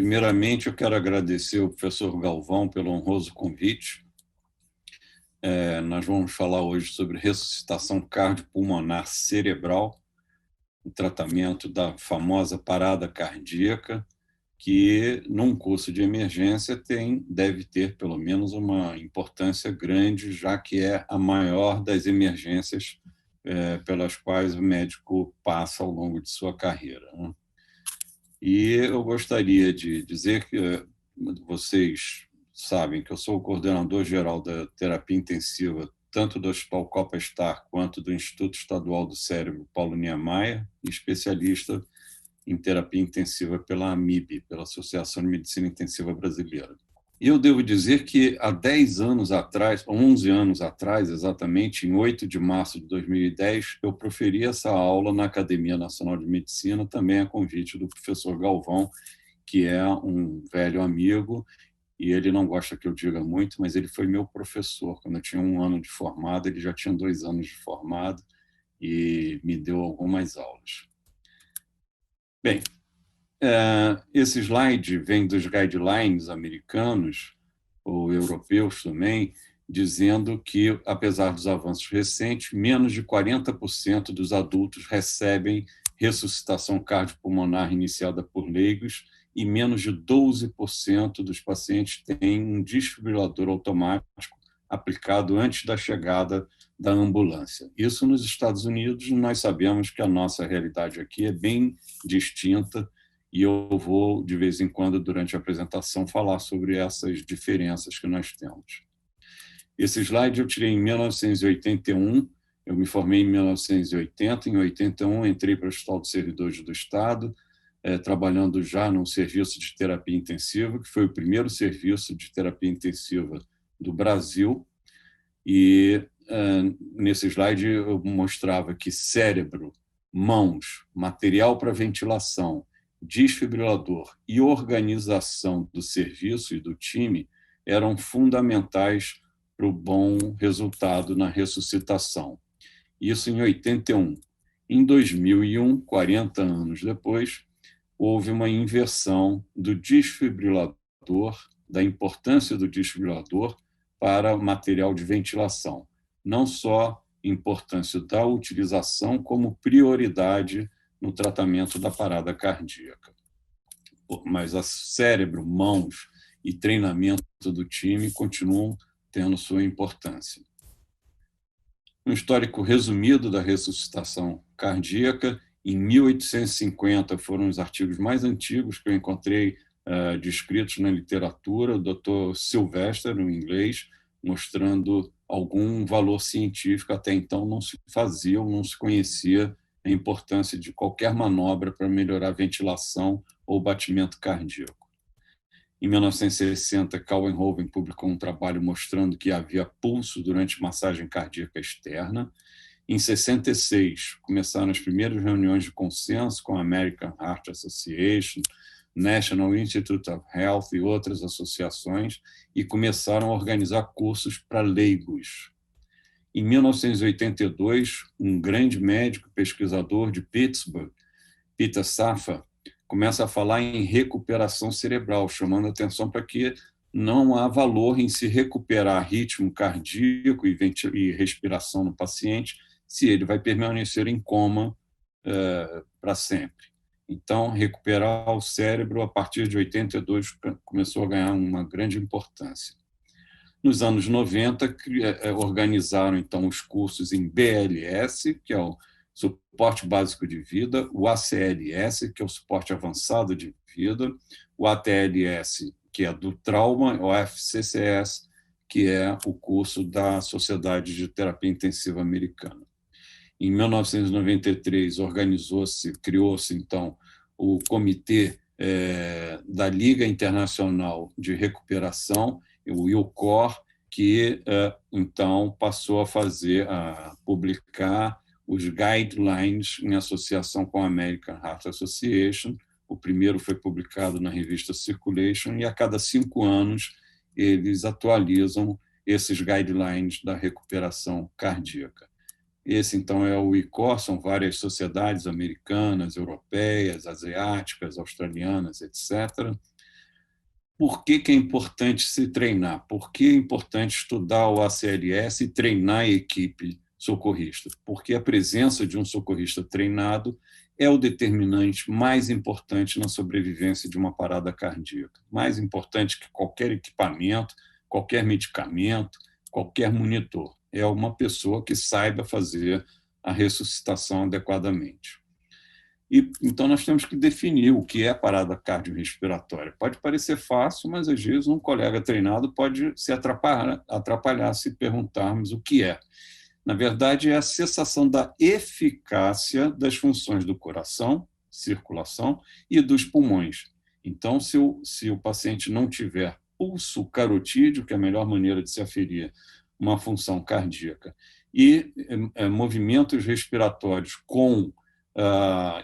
Primeiramente, eu quero agradecer ao professor Galvão pelo honroso convite. Nós vamos falar hoje sobre ressuscitação cardiopulmonar cerebral, o tratamento da famosa parada cardíaca, que, num curso de emergência, deve ter, pelo menos, uma importância grande, já que é a maior das emergências pelas quais o médico passa ao longo de sua carreira, né? E eu gostaria de dizer que vocês sabem que eu sou o coordenador-geral da terapia intensiva, tanto do Hospital Copa Star quanto do Instituto Estadual do Cérebro Paulo Niemeyer, e especialista em terapia intensiva pela AMIB, pela Associação de Medicina Intensiva Brasileira. E eu devo dizer que há 10 anos atrás, 11 anos atrás, exatamente, em 8 de março de 2010, eu proferi essa aula na Academia Nacional de Medicina, também a convite do professor Galvão, que é um velho amigo, e ele não gosta que eu diga muito, mas ele foi meu professor. Quando eu tinha 1 ano de formado, ele já tinha 2 anos de formado e me deu algumas aulas. Bem, esse slide vem dos guidelines americanos, ou europeus também, dizendo que, apesar dos avanços recentes, menos de 40% dos adultos recebem ressuscitação cardiopulmonar iniciada por leigos e menos de 12% dos pacientes têm um desfibrilador automático aplicado antes da chegada da ambulância. Isso nos Estados Unidos, nós sabemos que a nossa realidade aqui é bem distinta, e eu vou, de vez em quando, durante a apresentação, falar sobre essas diferenças que nós temos. Esse slide eu tirei em 1981, eu me formei em 1980, em 81 entrei para o Hospital de Servidores do Estado, trabalhando já num serviço de terapia intensiva, que foi o primeiro serviço de terapia intensiva do Brasil, e nesse slide eu mostrava que cérebro, mãos, material para ventilação, desfibrilador e organização do serviço e do time eram fundamentais para o bom resultado na ressuscitação. Isso em 81. Em 2001, 40 anos depois, houve uma inversão do desfibrilador, da importância do desfibrilador para o material de ventilação. Não só importância da utilização, como prioridade no tratamento da parada cardíaca. Mas o cérebro, mãos e treinamento do time continuam tendo sua importância. Um histórico resumido da ressuscitação cardíaca: em 1850 foram os artigos mais antigos que eu encontrei descritos na literatura, o Dr. Sylvester, no inglês, mostrando algum valor científico. Até então não se fazia, não se conhecia a importância de qualquer manobra para melhorar a ventilação ou batimento cardíaco. Em 1960, Couwenhoven publicou um trabalho mostrando que havia pulso durante massagem cardíaca externa. Em 66, começaram as primeiras reuniões de consenso com a American Heart Association, National Institute of Health e outras associações, e começaram a organizar cursos para leigos. Em 1982, um grande médico pesquisador de Pittsburgh, Peter Safar, começa a falar em recuperação cerebral, chamando a atenção para que não há valor em se recuperar ritmo cardíaco e respiração no paciente se ele vai permanecer em coma para sempre. Então, recuperar o cérebro, a partir de 82, começou a ganhar uma grande importância. Nos anos 90, organizaram, então, os cursos em BLS, que é o Suporte Básico de Vida, o ACLS, que é o Suporte Avançado de Vida, o ATLS, que é do Trauma, o FCCS, que é o curso da Sociedade de Terapia Intensiva Americana. Em 1993, criou-se, então, o Comitê da Liga Internacional de Recuperação, o ILCOR, que, então, passou a publicar os guidelines em associação com a American Heart Association. O primeiro foi publicado na revista Circulation, e a cada 5 anos eles atualizam esses guidelines da recuperação cardíaca. Esse, então, é o ICOR, são várias sociedades americanas, europeias, asiáticas, australianas, etc. Por que que é importante se treinar? Por que é importante estudar o ACLS e treinar a equipe socorrista? Porque a presença de um socorrista treinado é o determinante mais importante na sobrevivência de uma parada cardíaca. Mais importante que qualquer equipamento, qualquer medicamento, qualquer monitor. É uma pessoa que saiba fazer a ressuscitação adequadamente. Então, nós temos que definir o que é parada cardiorrespiratória. Pode parecer fácil, mas às vezes um colega treinado pode se atrapalhar se perguntarmos o que é. Na verdade, é a cessação da eficácia das funções do coração, circulação, e dos pulmões. Então, se o paciente não tiver pulso carotídeo, que é a melhor maneira de se aferir uma função cardíaca, e movimentos respiratórios com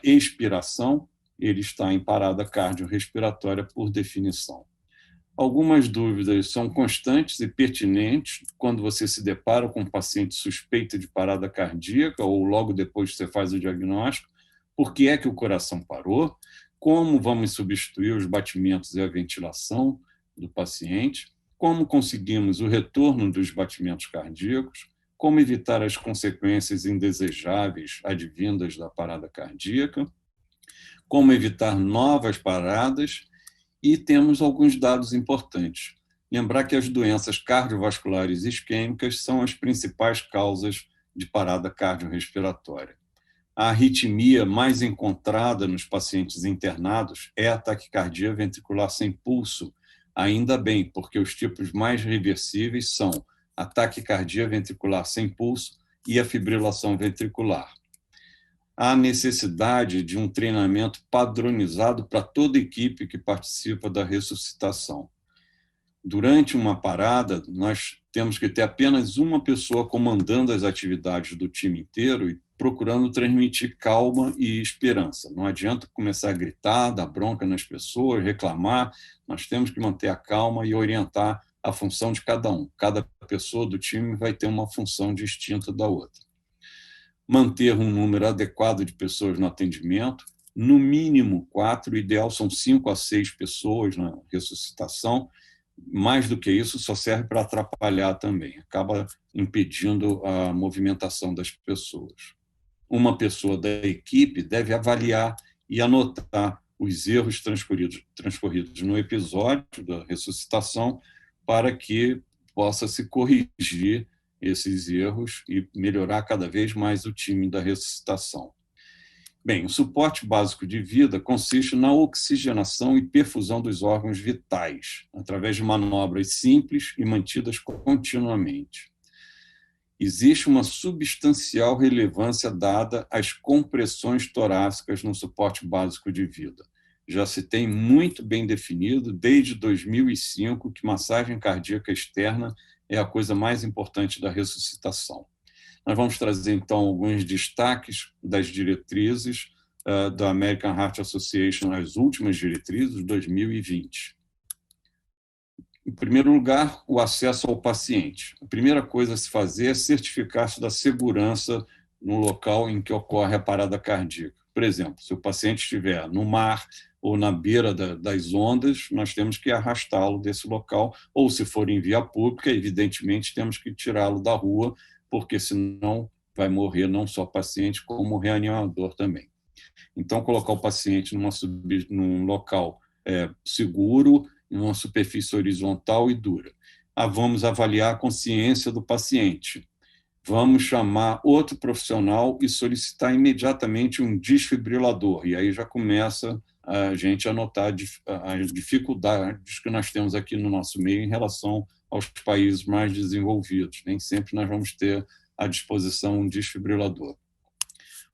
expiração, ele está em parada cardiorrespiratória por definição. Algumas dúvidas são constantes e pertinentes quando você se depara com um paciente suspeito de parada cardíaca ou logo depois que você faz o diagnóstico. Por que é que o coração parou? Como vamos substituir os batimentos e a ventilação do paciente? Como conseguimos o retorno dos batimentos cardíacos? Como evitar as consequências indesejáveis advindas da parada cardíaca? Como evitar novas paradas? E temos alguns dados importantes. Lembrar que as doenças cardiovasculares isquêmicas são as principais causas de parada cardiorrespiratória. A arritmia mais encontrada nos pacientes internados é a taquicardia ventricular sem pulso. Ainda bem, porque os tipos mais reversíveis são a taquicardia ventricular sem pulso e a fibrilação ventricular. Há necessidade de um treinamento padronizado para toda equipe que participa da ressuscitação. Durante uma parada, nós temos que ter apenas uma pessoa comandando as atividades do time inteiro e procurando transmitir calma e esperança. Não adianta começar a gritar, dar bronca nas pessoas, reclamar. Nós temos que manter a calma e orientar a função de cada um. Cada pessoa do time vai ter uma função distinta da outra. Manter um número adequado de pessoas no atendimento, no mínimo 4, o ideal são 5 a 6 pessoas na ressuscitação. Mais do que isso, só serve para atrapalhar também, acaba impedindo a movimentação das pessoas. Uma pessoa da equipe deve avaliar e anotar os erros transcorridos no episódio da ressuscitação para que possa se corrigir esses erros e melhorar cada vez mais o time da ressuscitação. Bem, o suporte básico de vida consiste na oxigenação e perfusão dos órgãos vitais, através de manobras simples e mantidas continuamente. Existe uma substancial relevância dada às compressões torácicas no suporte básico de vida. Já se tem muito bem definido, desde 2005, que massagem cardíaca externa é a coisa mais importante da ressuscitação. Nós vamos trazer, então, alguns destaques das diretrizes da American Heart Association, as últimas diretrizes de 2020. Em primeiro lugar, o acesso ao paciente. A primeira coisa a se fazer é certificar-se da segurança no local em que ocorre a parada cardíaca. Por exemplo, se o paciente estiver no mar ou na beira das ondas, nós temos que arrastá-lo desse local, ou se for em via pública, evidentemente temos que tirá-lo da rua, porque senão vai morrer não só o paciente, como o reanimador também. Então, colocar o paciente num local seguro, em uma superfície horizontal e dura. Vamos avaliar a consciência do paciente. Vamos chamar outro profissional e solicitar imediatamente um desfibrilador. E aí já começa a gente a notar as dificuldades que nós temos aqui no nosso meio em relação aos países mais desenvolvidos. Nem sempre nós vamos ter à disposição um desfibrilador.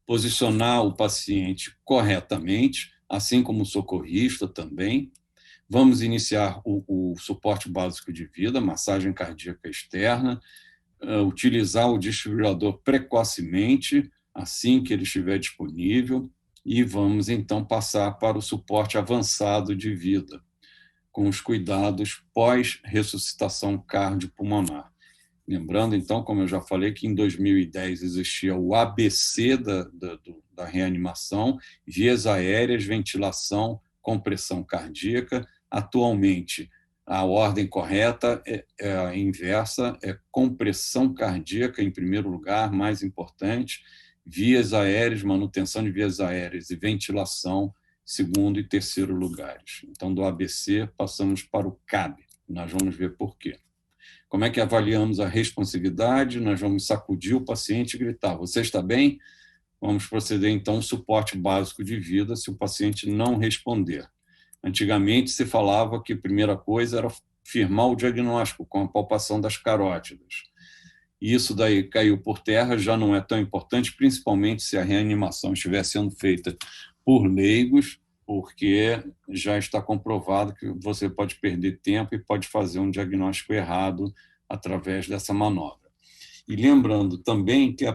Posicionar o paciente corretamente, assim como o socorrista também. Vamos iniciar o suporte básico de vida, massagem cardíaca externa, utilizar o desfibrilador precocemente, assim que ele estiver disponível, e vamos, então, passar para o suporte avançado de vida, com os cuidados pós-ressuscitação cardiopulmonar. Lembrando, então, como eu já falei, que em 2010 existia o ABC da reanimação, vias aéreas, ventilação, compressão cardíaca. Atualmente, a ordem correta é a inversa, é compressão cardíaca em primeiro lugar, mais importante, vias aéreas, manutenção de vias aéreas e ventilação, segundo e terceiro lugares. Então, do ABC, passamos para o CAB. Nós vamos ver por quê. Como é que avaliamos a responsividade? Nós vamos sacudir o paciente e gritar: você está bem? Vamos proceder, então, ao suporte básico de vida se o paciente não responder. Antigamente, se falava que a primeira coisa era firmar o diagnóstico com a palpação das carótidas. E isso daí caiu por terra, já não é tão importante, principalmente se a reanimação estiver sendo feita por leigos, porque já está comprovado que você pode perder tempo e pode fazer um diagnóstico errado através dessa manobra. E lembrando também que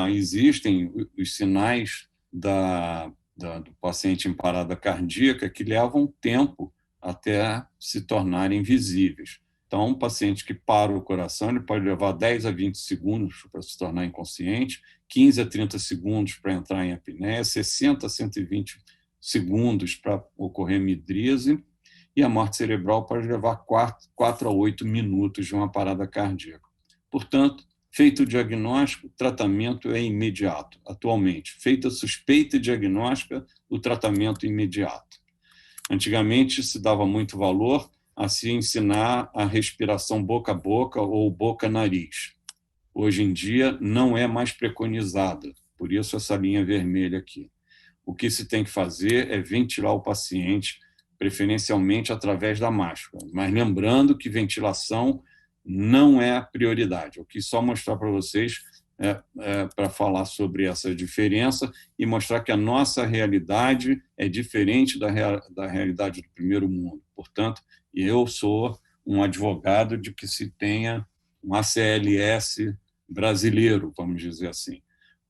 existem os sinais do paciente em parada cardíaca que levam tempo até se tornarem visíveis. Então, um paciente que para o coração, ele pode levar 10 a 20 segundos para se tornar inconsciente, 15 a 30 segundos para entrar em apneia, 60 a 120 segundos para ocorrer midríase, e a morte cerebral pode levar 4 a 8 minutos de uma parada cardíaca. Portanto, feito o diagnóstico, o tratamento é imediato, atualmente. Feita a suspeita diagnóstica, o tratamento é imediato. Antigamente se dava muito valor a se ensinar a respiração boca a boca ou boca-nariz. Hoje em dia não é mais preconizada, por isso essa linha vermelha aqui. O que se tem que fazer é ventilar o paciente, preferencialmente através da máscara. Mas lembrando que ventilação não é a prioridade. Eu quis só mostrar para vocês, para falar sobre essa diferença e mostrar que a nossa realidade é diferente da realidade do primeiro mundo. Portanto, eu sou um advogado de que se tenha um ACLS brasileiro, vamos dizer assim.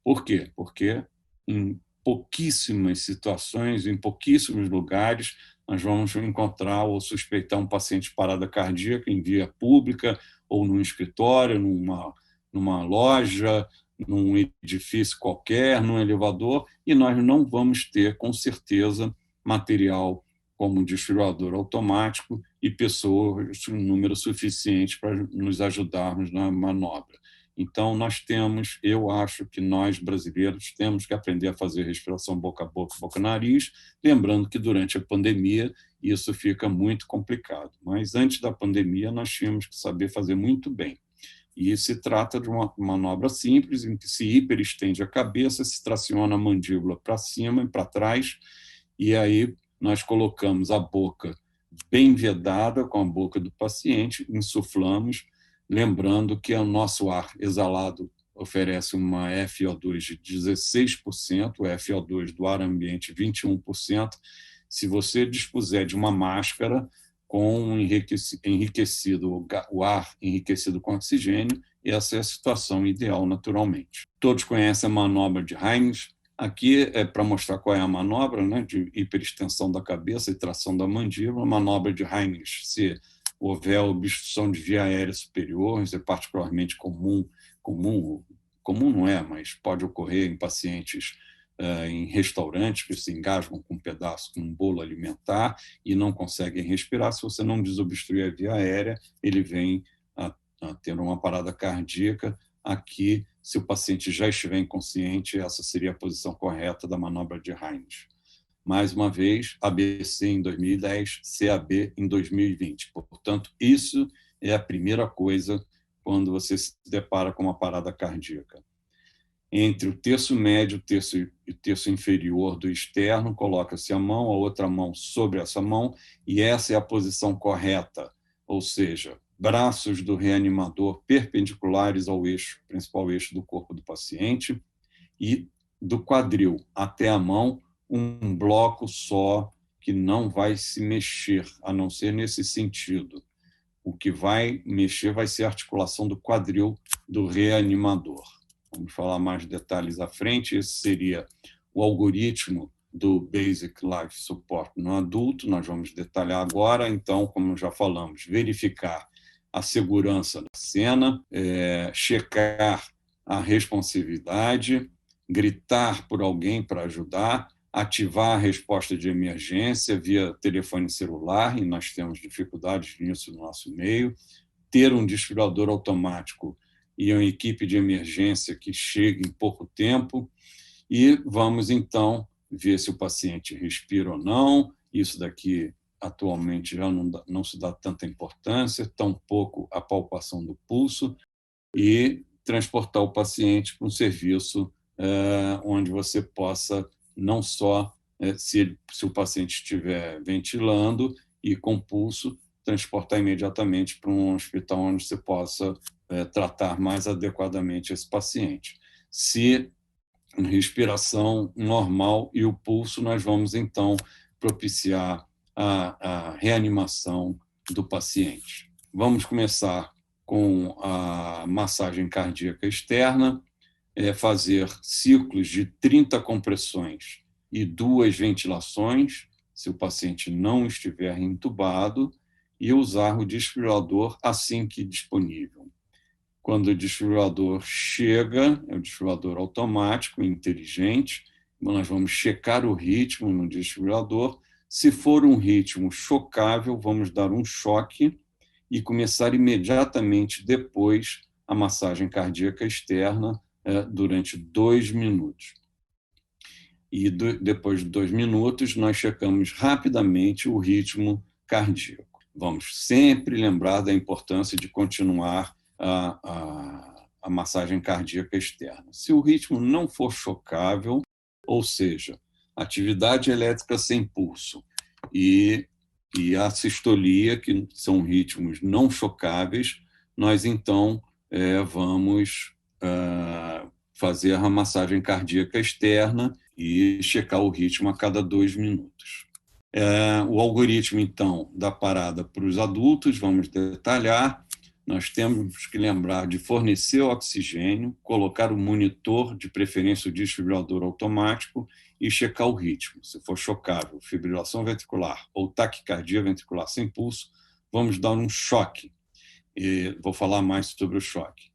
Por quê? Porque em pouquíssimas situações, em pouquíssimos lugares, nós vamos encontrar ou suspeitar um paciente de parada cardíaca em via pública ou num escritório, numa loja, num edifício qualquer, num elevador, e nós não vamos ter, com certeza, material como desfibrilador automático e pessoas em número suficiente para nos ajudarmos na manobra. Então, eu acho que nós, brasileiros, temos que aprender a fazer respiração boca a boca, boca-nariz, lembrando que durante a pandemia isso fica muito complicado. Mas antes da pandemia nós tínhamos que saber fazer muito bem. E se trata de uma manobra simples, em que se hiperestende a cabeça, se traciona a mandíbula para cima e para trás, e aí nós colocamos a boca bem vedada com a boca do paciente, insuflamos, lembrando que o nosso ar exalado oferece uma FO2 de 16%, o FO2 do ar ambiente 21%. Se você dispuser de uma máscara com enriquecido, o ar enriquecido com oxigênio, essa é a situação ideal naturalmente. Todos conhecem a manobra de Heimlich. Aqui é para mostrar qual é a manobra, né, de hiperextensão da cabeça e tração da mandíbula. A manobra de Heimlich, se houver obstrução de via aérea superior, isso é particularmente comum não é, mas pode ocorrer em pacientes em restaurantes que se engasgam com um pedaço, com um bolo alimentar e não conseguem respirar. Se você não desobstruir a via aérea, ele vem a ter uma parada cardíaca. Aqui, se o paciente já estiver inconsciente, essa seria a posição correta da manobra de Heimlich. Mais uma vez, ABC em 2010, CAB em 2020. Portanto, isso é a primeira coisa quando você se depara com uma parada cardíaca. Entre o terço médio e o terço inferior do externo, coloca-se a mão, a outra mão sobre essa mão, e essa é a posição correta, ou seja, braços do reanimador perpendiculares ao principal eixo do corpo do paciente, e do quadril até a mão, um bloco só que não vai se mexer, a não ser nesse sentido. O que vai mexer vai ser a articulação do quadril do reanimador. Vamos falar mais detalhes à frente. Esse seria o algoritmo do Basic Life Support no adulto. Nós vamos detalhar agora. Então, como já falamos, verificar a segurança da cena, checar a responsividade, gritar por alguém para ajudar, ativar a resposta de emergência via telefone celular, e nós temos dificuldades nisso no nosso meio, ter um desfibrilador automático e uma equipe de emergência que chegue em pouco tempo, e vamos, então, ver se o paciente respira ou não. Isso daqui, atualmente, já não se dá tanta importância, tampouco a palpação do pulso, e transportar o paciente para um serviço onde você possa, não só, se o paciente estiver ventilando e com pulso, transportar imediatamente para um hospital onde você possa tratar mais adequadamente esse paciente. Se respiração normal e o pulso, nós vamos, então, propiciar a reanimação do paciente. Vamos começar com a massagem cardíaca externa, fazer ciclos de 30 compressões e 2 ventilações, se o paciente não estiver entubado, e usar o desfibrilador assim que disponível. Quando o desfibrilador chega, é o desfibrilador automático, inteligente, nós vamos checar o ritmo no desfibrilador. Se for um ritmo chocável, vamos dar um choque e começar imediatamente depois a massagem cardíaca externa durante 2 minutos. E depois de 2 minutos, nós checamos rapidamente o ritmo cardíaco. Vamos sempre lembrar da importância de continuar a massagem cardíaca externa. Se o ritmo não for chocável, ou seja, atividade elétrica sem pulso e a sistolia, que são ritmos não chocáveis, nós então vamos fazer a massagem cardíaca externa e checar o ritmo a cada 2 minutos. O algoritmo, então, da parada para os adultos, vamos detalhar. Nós temos que lembrar de fornecer oxigênio, colocar o monitor, de preferência o desfibrilador automático, e checar o ritmo. Se for chocável, fibrilação ventricular ou taquicardia ventricular sem pulso, vamos dar um choque. Vou falar mais sobre o choque.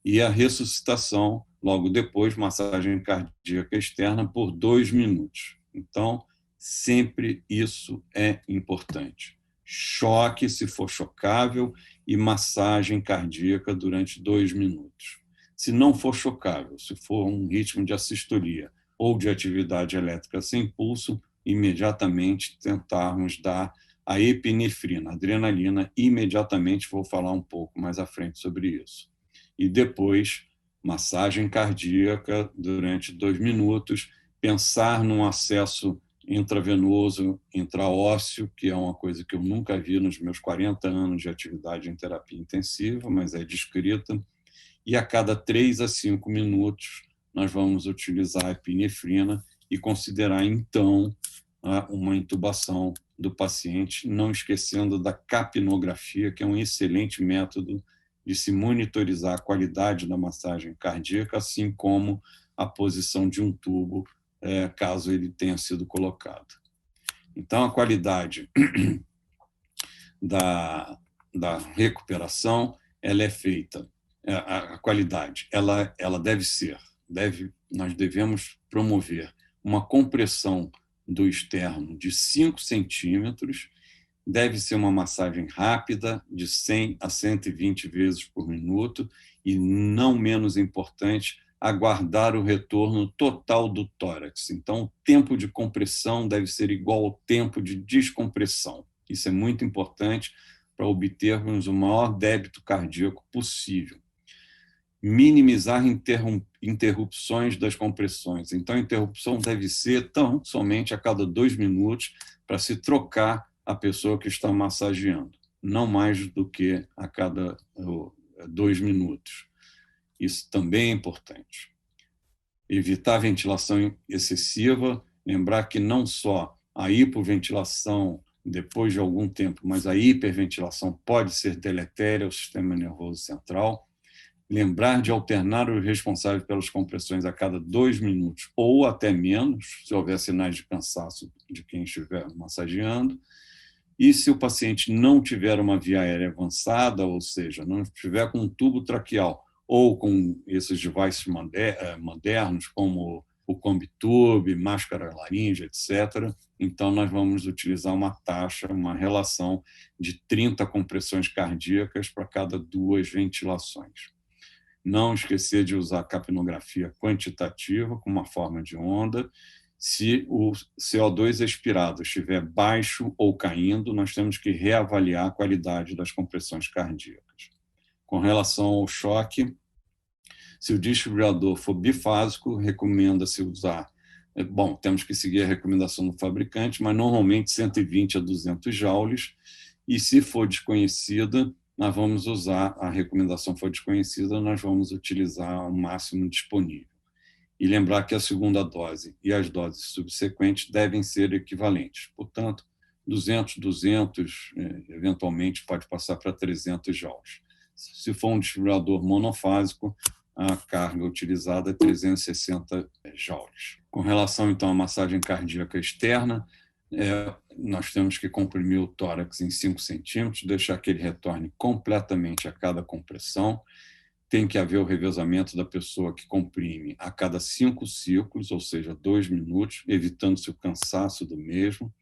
E a ressuscitação, logo depois, massagem cardíaca externa por 2 minutos. Então, sempre isso é importante. Choque, se for chocável, e massagem cardíaca durante 2 minutos. Se não for chocável, se for um ritmo de assistolia ou de atividade elétrica sem pulso, imediatamente tentarmos dar a epinefrina, adrenalina, imediatamente, vou falar um pouco mais à frente sobre isso. E depois, massagem cardíaca durante 2 minutos, pensar num acesso intravenoso, intraósseo, que é uma coisa que eu nunca vi nos meus 40 anos de atividade em terapia intensiva, mas é descrita, e a cada 3 a 5 minutos nós vamos utilizar a epinefrina e considerar, então, uma intubação do paciente, não esquecendo da capnografia, que é um excelente método de se monitorizar a qualidade da massagem cardíaca, assim como a posição de um tubo, caso ele tenha sido colocado. Então, a qualidade da recuperação, ela é feita, a qualidade, ela nós devemos promover uma compressão do externo de 5 centímetros, deve ser uma massagem rápida, de 100 a 120 vezes por minuto, e, não menos importante, aguardar o retorno total do tórax. Então, o tempo de compressão deve ser igual ao tempo de descompressão. Isso é muito importante para obtermos o maior débito cardíaco possível. Minimizar interrupções das compressões. Então, a interrupção deve ser somente a cada 2 minutos para se trocar a pessoa que está massageando, não mais do que a cada 2 minutos. Isso também é importante. Evitar ventilação excessiva, lembrar que não só a hipoventilação depois de algum tempo, mas a hiperventilação pode ser deletéria ao sistema nervoso central. Lembrar de alternar os responsáveis pelas compressões a cada 2 minutos ou até menos, se houver sinais de cansaço de quem estiver massageando. E se o paciente não tiver uma via aérea avançada, ou seja, não estiver com um tubo traqueal ou com esses devices modernos, como o Combitube, máscara laríngea, etc. Então, nós vamos utilizar uma taxa, uma relação de 30 compressões cardíacas para cada 2 ventilações. Não esquecer de usar capnografia quantitativa com uma forma de onda. Se o CO2 expirado estiver baixo ou caindo, nós temos que reavaliar a qualidade das compressões cardíacas. Com relação ao choque, se o desfibrilador for bifásico, recomenda-se usar. Bom, temos que seguir a recomendação do fabricante, mas normalmente 120 a 200 joules. E se for desconhecida, nós vamos usar, a recomendação for desconhecida, nós vamos utilizar o máximo disponível. E lembrar que a segunda dose e as doses subsequentes devem ser equivalentes. Portanto, 200, eventualmente pode passar para 300 joules. Se for um desfibrilador monofásico, a carga utilizada é 360 joules. Com relação, então, à massagem cardíaca externa, nós temos que comprimir o tórax em 5 centímetros, deixar que ele retorne completamente a cada compressão. Tem que haver o revezamento da pessoa que comprime a cada 5 ciclos, ou seja, 2 minutos, evitando-se o cansaço do mesmo.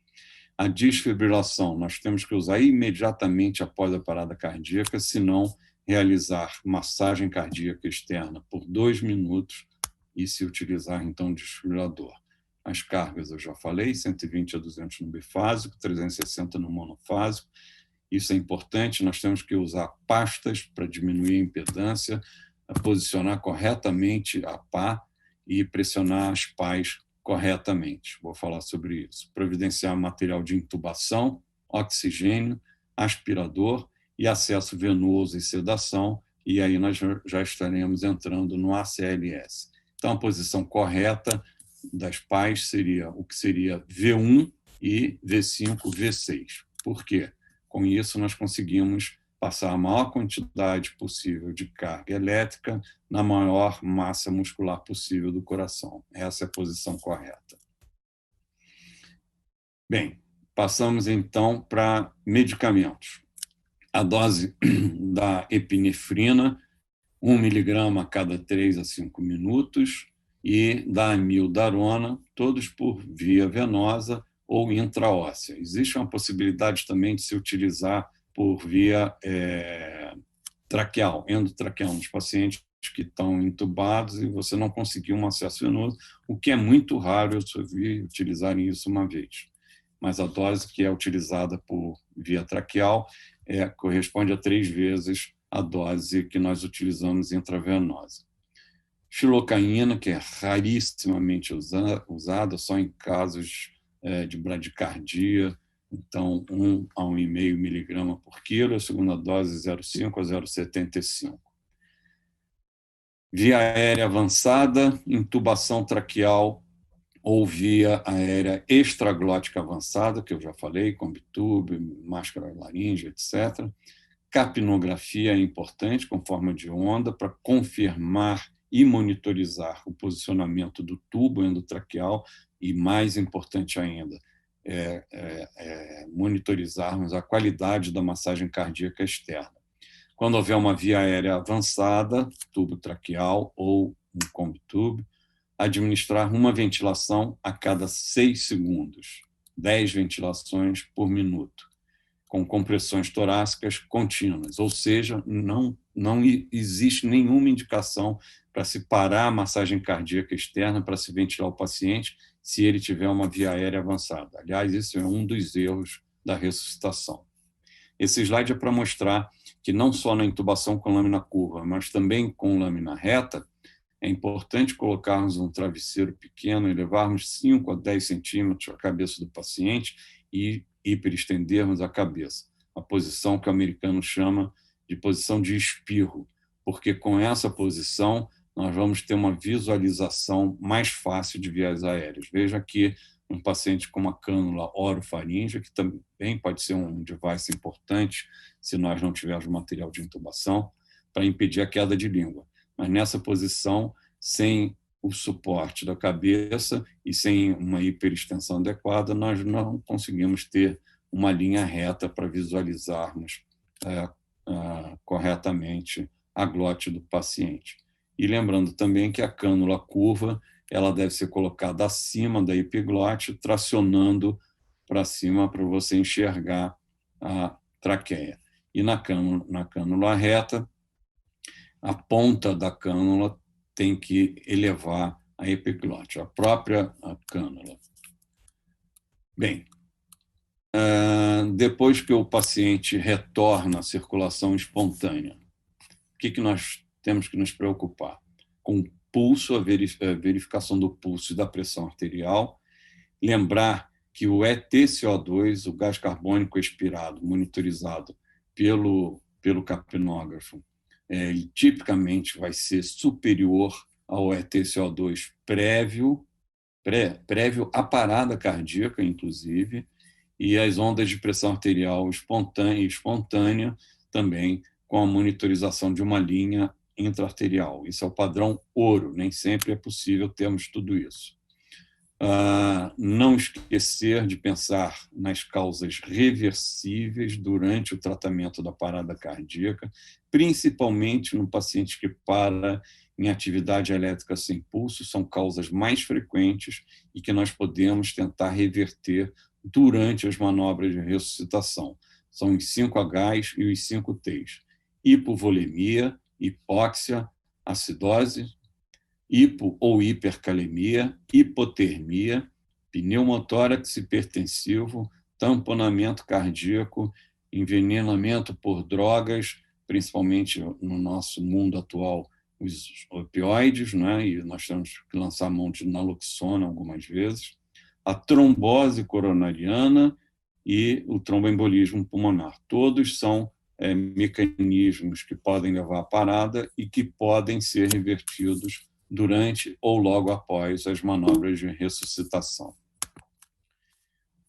A desfibrilação nós temos que usar imediatamente após a parada cardíaca, se não realizar massagem cardíaca externa por 2 minutos e se utilizar, então, o desfibrilador. As cargas eu já falei, 120 a 200 no bifásico, 360 no monofásico. Isso é importante, nós temos que usar pastas para diminuir a impedância, posicionar corretamente a pá e pressionar as pás corretamente. Vou falar sobre isso. Providenciar material de intubação, oxigênio, aspirador e acesso venoso e sedação, e aí nós já estaremos entrando no ACLS. Então, a posição correta das pás seria o que seria V1 e V5, V6. Por quê? Com isso, nós conseguimos passar a maior quantidade possível de carga elétrica na maior massa muscular possível do coração. Essa é a posição correta. Bem, passamos então para medicamentos. A dose da epinefrina, 1 miligrama a cada 3 a 5 minutos, e da amiodarona, todos por via venosa ou intraóssea. Existe uma possibilidade também de se utilizar por via traqueal, endotraqueal, nos pacientes que estão entubados e você não conseguiu um acesso venoso, o que é muito raro, eu só vi utilizarem isso uma vez. Mas a dose que é utilizada por via traqueal corresponde a 3 vezes a dose que nós utilizamos intravenosa. Xilocaína, que é rarissimamente usada, só em casos de bradicardia, então 1 a 1,5 miligrama por quilo, a segunda dose 0,5 a 0,75. Via aérea avançada, intubação traqueal ou via aérea extraglótica avançada, que eu já falei, Combitube, máscara laríngea, etc. Capnografia é importante, com forma de onda, para confirmar e monitorizar o posicionamento do tubo endotraqueal e, mais importante ainda, monitorizarmos a qualidade da massagem cardíaca externa. Quando houver uma via aérea avançada, tubo traqueal ou um Combitube, administrar uma ventilação a cada 6 segundos, 10 ventilações por minuto, com compressões torácicas contínuas, ou seja, não existe nenhuma indicação para se parar a massagem cardíaca externa para se ventilar o paciente se ele tiver uma via aérea avançada. Aliás, isso é um dos erros da ressuscitação. Esse slide é para mostrar que não só na intubação com lâmina curva, mas também com lâmina reta, é importante colocarmos um travesseiro pequeno e levarmos 5 a 10 centímetros a cabeça do paciente e hiperestendermos a cabeça, a posição que o americano chama de posição de espirro, porque com essa posição nós vamos ter uma visualização mais fácil de vias aéreas. Veja aqui um paciente com uma cânula orofaríngea, que também pode ser um device importante se nós não tivermos material de intubação, para impedir a queda de língua. Mas nessa posição, sem o suporte da cabeça e sem uma hiperextensão adequada, nós não conseguimos ter uma linha reta para visualizarmos corretamente a glote do paciente. E lembrando também que a cânula curva ela deve ser colocada acima da epiglote, tracionando para cima para você enxergar a traqueia. E na cânula reta, a ponta da cânula tem que elevar a epiglote, a própria cânula. Bem, depois que o paciente retorna à circulação espontânea, o que nós temos que nos preocupar? Com o pulso, a verificação do pulso e da pressão arterial. Lembrar que o EtCO2, o gás carbônico expirado, monitorizado pelo capnógrafo, ele tipicamente vai ser superior ao EtCO2 prévio à parada cardíaca, inclusive, e as ondas de pressão arterial espontânea também, com a monitorização de uma linha intra-arterial. Isso é o padrão ouro, nem sempre é possível termos tudo isso. Não esquecer de pensar nas causas reversíveis durante o tratamento da parada cardíaca, principalmente no paciente que para em atividade elétrica sem pulso, são causas mais frequentes e que nós podemos tentar reverter durante as manobras de ressuscitação. São os 5Hs e os 5Ts. Hipovolemia, hipóxia, acidose, hipo ou hipercalemia, hipotermia, pneumotórax hipertensivo, tamponamento cardíaco, envenenamento por drogas, principalmente no nosso mundo atual, os opioides, né? E nós temos que lançar mão de naloxona algumas vezes, a trombose coronariana e o tromboembolismo pulmonar. Todos são mecanismos que podem levar à parada e que podem ser revertidos durante ou logo após as manobras de ressuscitação.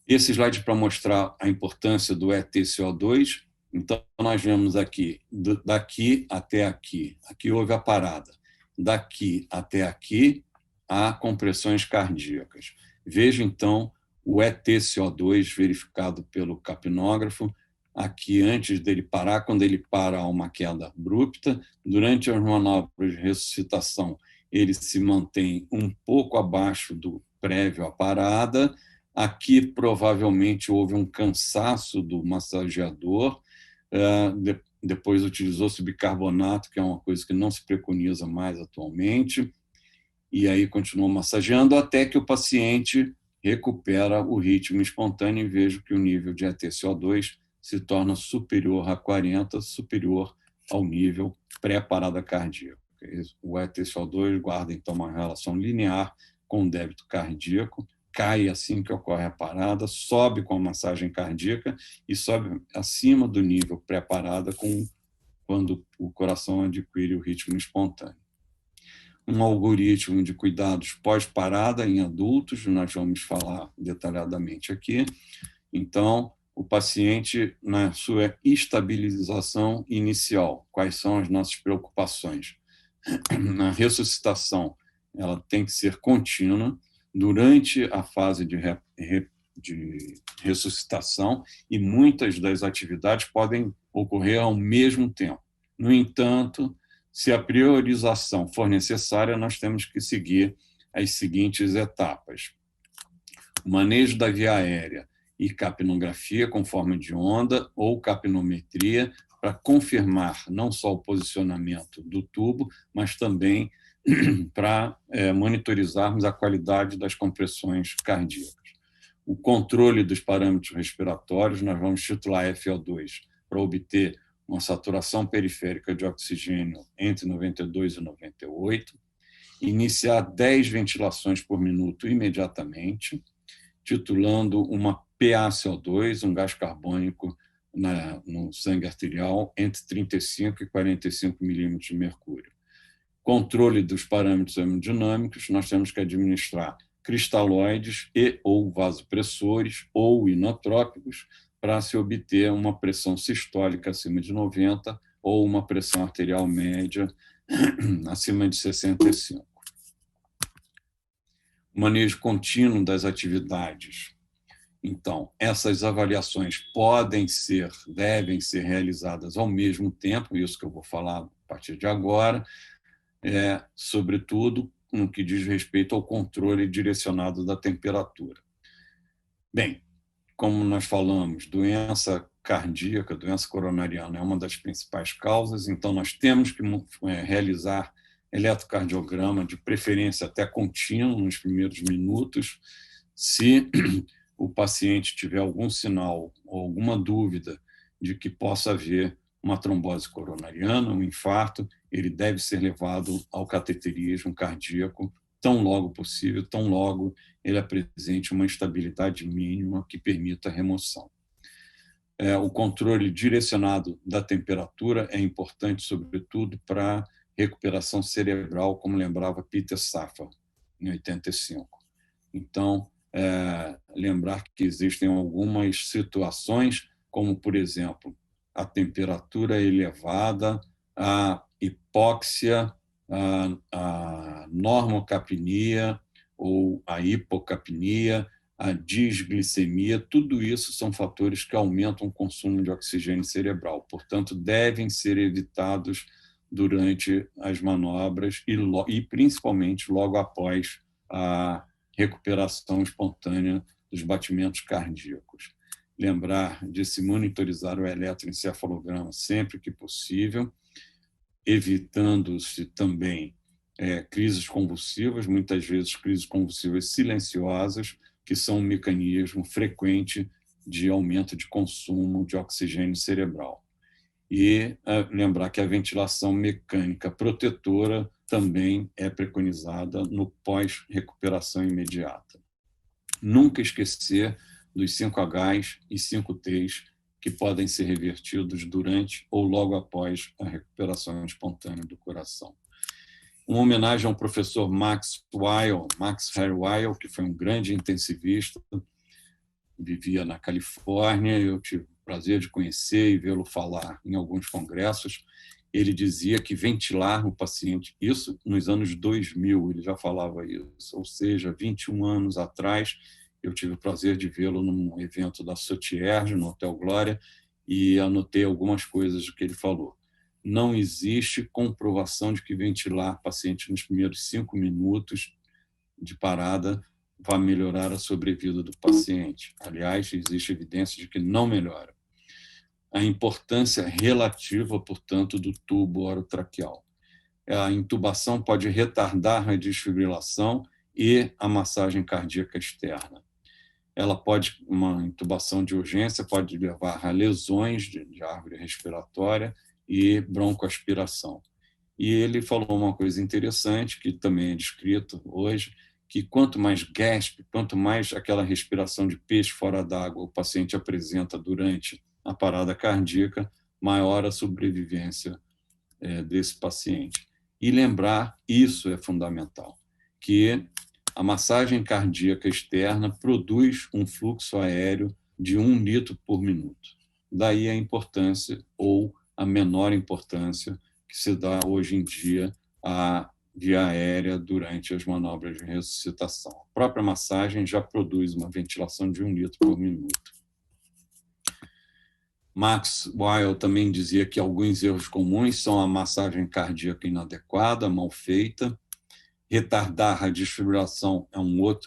Esse slide para mostrar a importância do EtCO2. Então, nós vemos aqui, daqui até aqui, aqui houve a parada. Daqui até aqui, há compressões cardíacas. Veja, então, o EtCO2 verificado pelo capnógrafo, aqui antes dele parar, quando ele para a uma queda abrupta. Durante as manobras de ressuscitação, ele se mantém um pouco abaixo do prévio à parada. Aqui, provavelmente, houve um cansaço do massageador. Depois utilizou-se bicarbonato, que é uma coisa que não se preconiza mais atualmente. E aí continuou massageando até que o paciente recupera o ritmo espontâneo e vejo que o nível de EtCO2 se torna superior a 40, superior ao nível pré-parada cardíaca. O EtCO2 guarda, então, uma relação linear com o débito cardíaco, cai assim que ocorre a parada, sobe com a massagem cardíaca e sobe acima do nível pré-parada quando o coração adquire o ritmo espontâneo. Um algoritmo de cuidados pós-parada em adultos, nós vamos falar detalhadamente aqui. Então, o paciente, na sua estabilização inicial, quais são as nossas preocupações? Na ressuscitação, ela tem que ser contínua durante a fase de ressuscitação e muitas das atividades podem ocorrer ao mesmo tempo. No entanto, se a priorização for necessária, nós temos que seguir as seguintes etapas. O manejo da via aérea e capnografia com forma de onda ou capnometria para confirmar não só o posicionamento do tubo, mas também para monitorizarmos a qualidade das compressões cardíacas. O controle dos parâmetros respiratórios, nós vamos titular FO2 para obter uma saturação periférica de oxigênio entre 92 e 98, iniciar 10 ventilações por minuto imediatamente, titulando uma PaCO2, um gás carbônico no sangue arterial, entre 35 e 45 milímetros de mercúrio. Controle dos parâmetros hemodinâmicos, nós temos que administrar cristalóides e ou vasopressores ou inotrópicos para se obter uma pressão sistólica acima de 90 ou uma pressão arterial média acima de 65. O manejo contínuo das atividades. Então, essas avaliações devem ser realizadas ao mesmo tempo, isso que eu vou falar a partir de agora, sobretudo no que diz respeito ao controle direcionado da temperatura. Bem, como nós falamos, doença cardíaca, doença coronariana é uma das principais causas, então nós temos que realizar eletrocardiograma, de preferência até contínuo, nos primeiros minutos. Se o paciente tiver algum sinal ou alguma dúvida de que possa haver uma trombose coronariana, um infarto, ele deve ser levado ao cateterismo cardíaco tão logo possível, tão logo ele apresente uma estabilidade mínima que permita a remoção. O controle direcionado da temperatura é importante, sobretudo, para recuperação cerebral, como lembrava Peter Safar, em 85. Então, lembrar que existem algumas situações, como, por exemplo, a temperatura elevada, a hipóxia, a normocapnia ou a hipocapnia, a disglicemia, tudo isso são fatores que aumentam o consumo de oxigênio cerebral. Portanto, devem ser evitados durante as manobras e principalmente logo após a recuperação espontânea dos batimentos cardíacos. Lembrar de se monitorizar o eletroencefalograma sempre que possível, evitando-se também crises convulsivas, muitas vezes crises convulsivas silenciosas, que são um mecanismo frequente de aumento de consumo de oxigênio cerebral. E lembrar que a ventilação mecânica protetora também é preconizada no pós-recuperação imediata. Nunca esquecer dos 5Hs e 5Ts que podem ser revertidos durante ou logo após a recuperação espontânea do coração. Uma homenagem ao professor Max Harry Weil, que foi um grande intensivista, vivia na Califórnia, eu tive o prazer de conhecer e vê-lo falar em alguns congressos. Ele dizia que ventilar o paciente, isso nos anos 2000, ele já falava isso, ou seja, 21 anos atrás, eu tive o prazer de vê-lo num evento da Sotierge, no Hotel Glória, e anotei algumas coisas do que ele falou. Não existe comprovação de que ventilar paciente nos primeiros 5 minutos de parada vai melhorar a sobrevida do paciente. Aliás, existe evidência de que não melhora. A importância relativa, portanto, do tubo orotraqueal. A intubação pode retardar a desfibrilação e a massagem cardíaca externa. Uma intubação de urgência pode levar a lesões de árvore respiratória e broncoaspiração. E ele falou uma coisa interessante, que também é descrito hoje, que quanto mais gasp, quanto mais aquela respiração de peixe fora d'água o paciente apresenta durante a parada cardíaca, maior a sobrevivência desse paciente. E lembrar, isso é fundamental, que a massagem cardíaca externa produz um fluxo aéreo de 1 litro por minuto. Daí a importância, ou a menor importância, que se dá hoje em dia à via aérea durante as manobras de ressuscitação. A própria massagem já produz uma ventilação de 1 litro por minuto. Max Weil também dizia que alguns erros comuns são a massagem cardíaca inadequada, mal feita, retardar a desfibrilação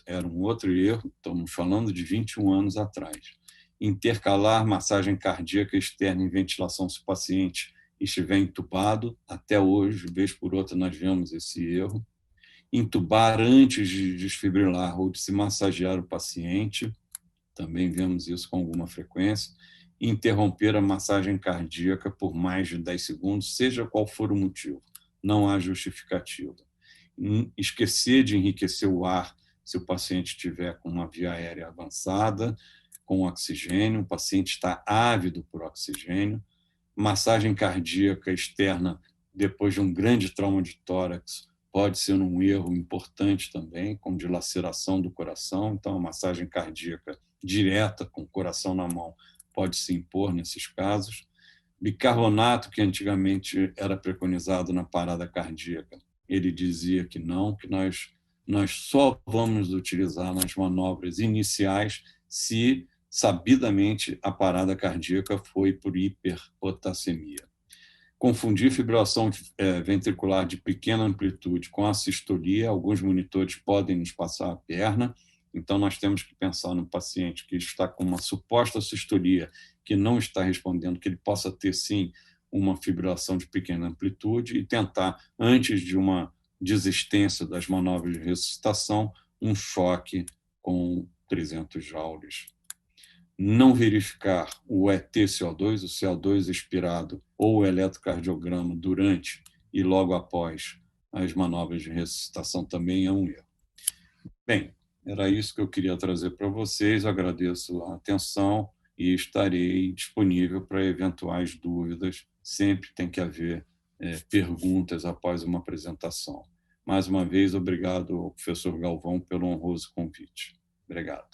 era um outro erro, estamos falando de 21 anos atrás. Intercalar massagem cardíaca externa em ventilação se o paciente estiver entubado, até hoje, vez por outra, nós vemos esse erro. Intubar antes de desfibrilar ou de se massagear o paciente, também vemos isso com alguma frequência. Interromper a massagem cardíaca por mais de 10 segundos, seja qual for o motivo, não há justificativa. Esquecer de enriquecer o ar se o paciente estiver com uma via aérea avançada, com oxigênio, o paciente está ávido por oxigênio. Massagem cardíaca externa depois de um grande trauma de tórax pode ser um erro importante também, como dilaceração do coração. Então, a massagem cardíaca direta, com o coração na mão, pode se impor nesses casos. Bicarbonato, que antigamente era preconizado na parada cardíaca, ele dizia que não, que nós só vamos utilizar nas manobras iniciais se sabidamente a parada cardíaca foi por hiperpotassemia. Confundir fibrilação ventricular de pequena amplitude com a sistolia, alguns monitores podem nos passar a perna, então nós temos que pensar no paciente que está com uma suposta sistolia que não está respondendo, que ele possa ter, sim, uma fibrilação de pequena amplitude e tentar, antes de uma desistência das manobras de ressuscitação, um choque com 300 joules. Não verificar o ET-CO2, o CO2 expirado, ou o eletrocardiograma durante e logo após as manobras de ressuscitação também é um erro. Bem, era isso que eu queria trazer para vocês. Agradeço a atenção e estarei disponível para eventuais dúvidas. Sempre tem que haver perguntas após uma apresentação. Mais uma vez, obrigado ao professor Galvão pelo honroso convite. Obrigado.